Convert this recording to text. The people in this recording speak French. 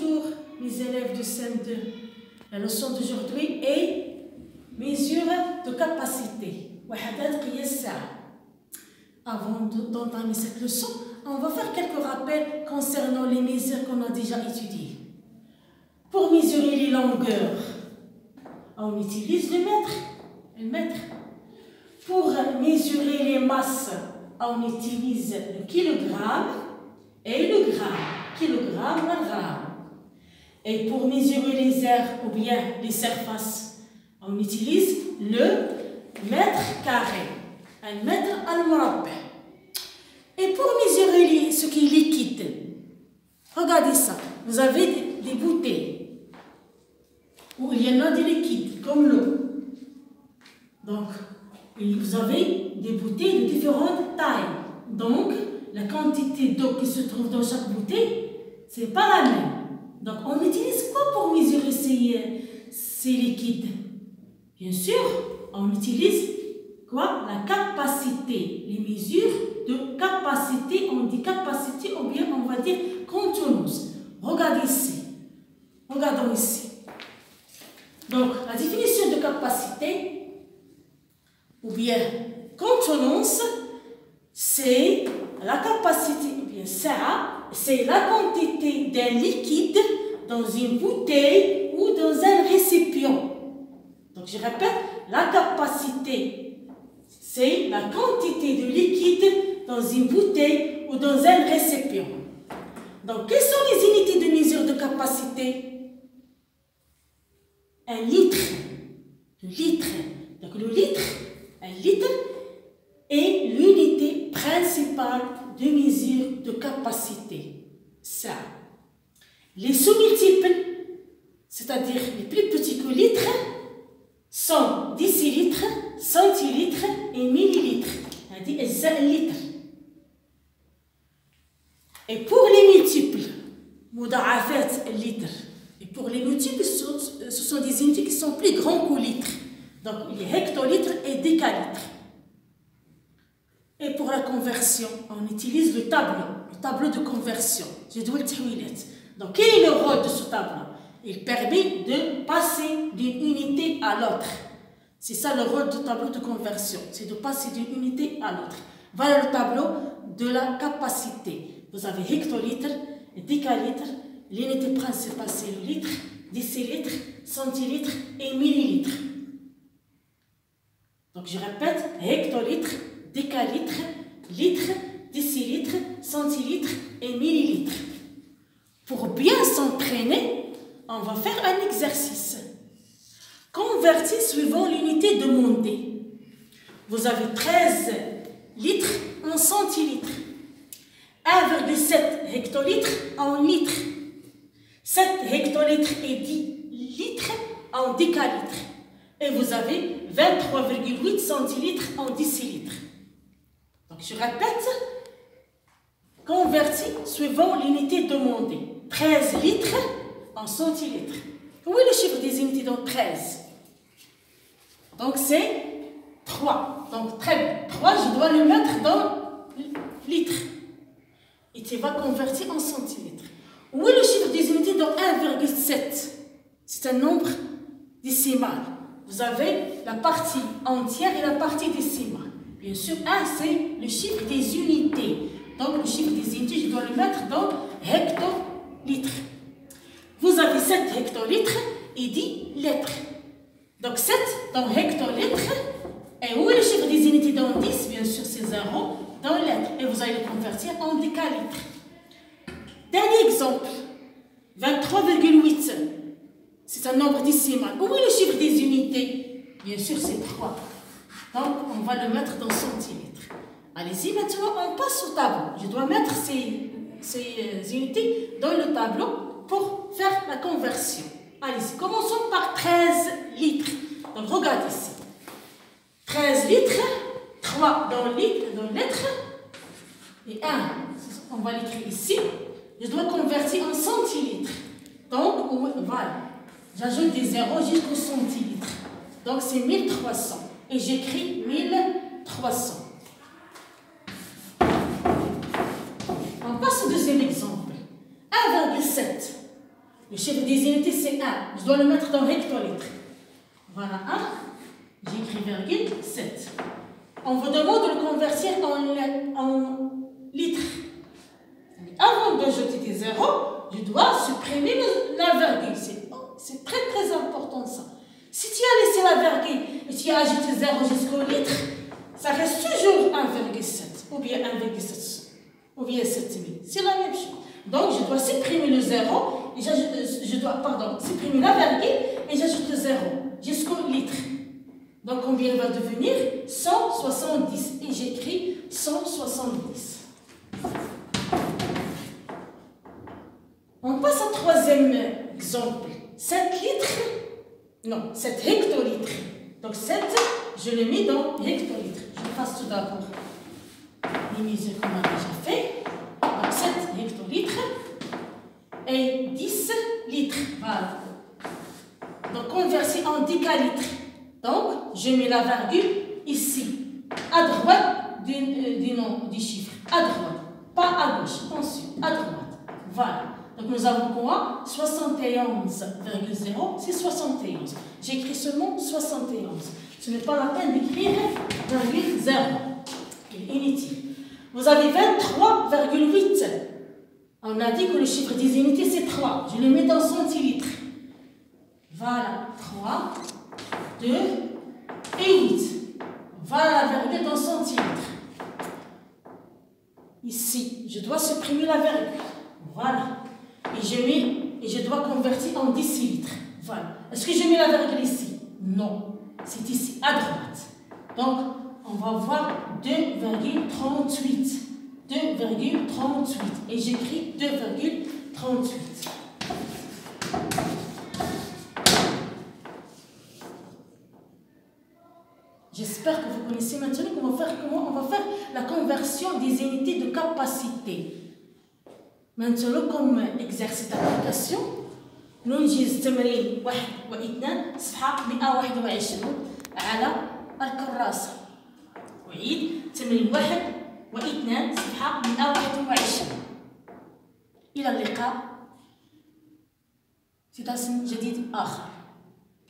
Bonjour mes élèves de CM2. La leçon d'aujourd'hui est mesure de capacité. Avant d'entamer cette leçon, on va faire quelques rappels concernant les mesures qu'on a déjà étudiées. Pour mesurer les longueurs, on utilise le mètre. Pour mesurer les masses, on utilise le kilogramme et le gramme. Kilogramme, gramme. Et pour mesurer les aires ou bien les surfaces, on utilise le mètre carré. Un mètre al-murabba. Et pour mesurer ce qui est liquide, regardez ça. Vous avez des bouteilles où il y en a des liquides, comme l'eau. Donc, vous avez des bouteilles de différentes tailles. Donc, la quantité d'eau qui se trouve dans chaque bouteille, ce n'est pas la même. Donc, on utilise quoi pour mesurer ces liquides? Bien sûr, on utilise quoi? La capacité. Les mesures de capacité, on dit capacité ou bien on va dire contenance. Regardez ici. Regardons ici. Donc, la définition de capacité ou bien contenance, c'est la capacité, ou bien ça, c'est la quantité d'un liquide dans une bouteille ou dans un récipient. Donc, je répète, la capacité, c'est la quantité de liquide dans une bouteille ou dans un récipient. Donc, quelles sont les unités de mesure de capacité? Un litre. Le litre. Donc, le litre, un litre est l'unité principale de mesure de capacité. Ça. Les sous-multiples, c'est-à-dire les plus petits que litres, sont décilitres, centilitres et millilitres. C'est-à-dire litres. Et pour les multiples, litres. Et pour les multiples, ce sont des unités qui sont plus grands que litres. Donc, il y a hectolitres et décalitres. Et pour la conversion, on utilise le tableau de conversion. Donc, quel est le rôle de ce tableau? Il permet de passer d'une unité à l'autre. C'est ça le rôle du tableau de conversion, c'est de passer d'une unité à l'autre. Voilà le tableau de la capacité. Vous avez hectolitres, décalitres, l'unité principale c'est le litre, décilitres, centilitres et millilitres. Donc je répète, hectolitres, décalitres, litres, décilitres, centilitres et millilitres. Pour bien s'entraîner, on va faire un exercice. Convertis suivant l'unité demandée. Vous avez 13 litres en centilitres, 1,7 hectolitres en litres, 7 hectolitres et 10 litres en décalitres. Et vous avez 23,8 centilitres en décilitres. Donc je répète, convertis suivant l'unité demandée. 13 litres en centilitres. Où est le chiffre des unités dans 13? Donc c'est 3. Donc très bien. 3, je dois le mettre dans litres. Et tu vas convertir en centilitres. Où est le chiffre des unités dans 1,7? C'est un nombre décimal. Vous avez la partie entière et la partie décimale. Bien sûr, 1, c'est le chiffre des unités. Donc, le chiffre des unités, je dois le mettre dans hectolitres. Vous avez 7 hectolitres et 10 litres. Donc, 7 dans hectolitres. Et où est le chiffre des unités dans 10? Bien sûr, c'est 0 dans litres. Et vous allez le convertir en décalitres. Dernier exemple. 23,8. C'est un nombre décimal. Où est le chiffre des unités? Bien sûr, c'est 3. Donc, on va le mettre dans centilitres. Allez-y, maintenant, on passe au tableau. Je dois mettre ces unités dans le tableau pour faire la conversion. Allez-y, commençons par 13 litres. Donc, regardez ici. 13 litres, 3 dans litre, et 1, on va l'écrire ici. Je dois convertir en centilitres. Donc, voilà. J'ajoute des zéros jusqu'au centilitre. Donc, c'est 1300. Et j'écris 1300. On passe au deuxième exemple. 1,7. Le chiffre des unités, c'est 1. Je dois le mettre dans hectolitres. Voilà, 1. J'écris virgule 7. On vous demande de le convertir en litres. Avant d'ajouter des zéros, je dois supprimer la virgule. C'est très très important ça. Si tu as laissé la virgule et tu as ajouté 0 jusqu'au litre, ça reste toujours 1,7 ou bien 1,7 ou bien 7000. C'est la même chose. Donc je dois supprimer le 0 et supprimer la virgule et j'ajoute le 0 jusqu'au litre. Donc combien va devenir 170 et j'écris 170. On passe au troisième exemple. 7 hectolitres. Donc 7, je le mets dans hectolitres. Je fasse tout d'abord les mesures qu'on a déjà fait. Donc 7 hectolitres et 10 litres. Voilà. Donc converti en décalitres. Donc je mets la virgule ici, à droite du nom du chiffre. À droite, pas à gauche. Attention, à droite. Voilà. Donc nous avons quoi? 71,0, c'est 71. J'écris seulement 71. Ce n'est pas la peine d'écrire virgule 0. Il est inutile. Vous avez 23,8. On a dit que le chiffre des unités c'est 3. Je le mets dans centilitres. Voilà, 3, 2 et 8. Voilà la virgule dans centilitres. Ici, je dois supprimer la virgule. Voilà. Et je dois convertir en décilitres. Voilà. Est-ce que je mets la virgule ici? Non. C'est ici, à droite. Donc, on va voir 2,38. 2,38. Et j'écris 2,38. J'espère que vous connaissez maintenant comment on va faire la conversion des unités de capacité. Maintenant, comme exercice d'application, ننجز تمرين 1 و2 صفحة 121 على الكراسة. أعيد تمرين 1 و2 صفحة 121. إلى اللقاء في درس جديد آخر.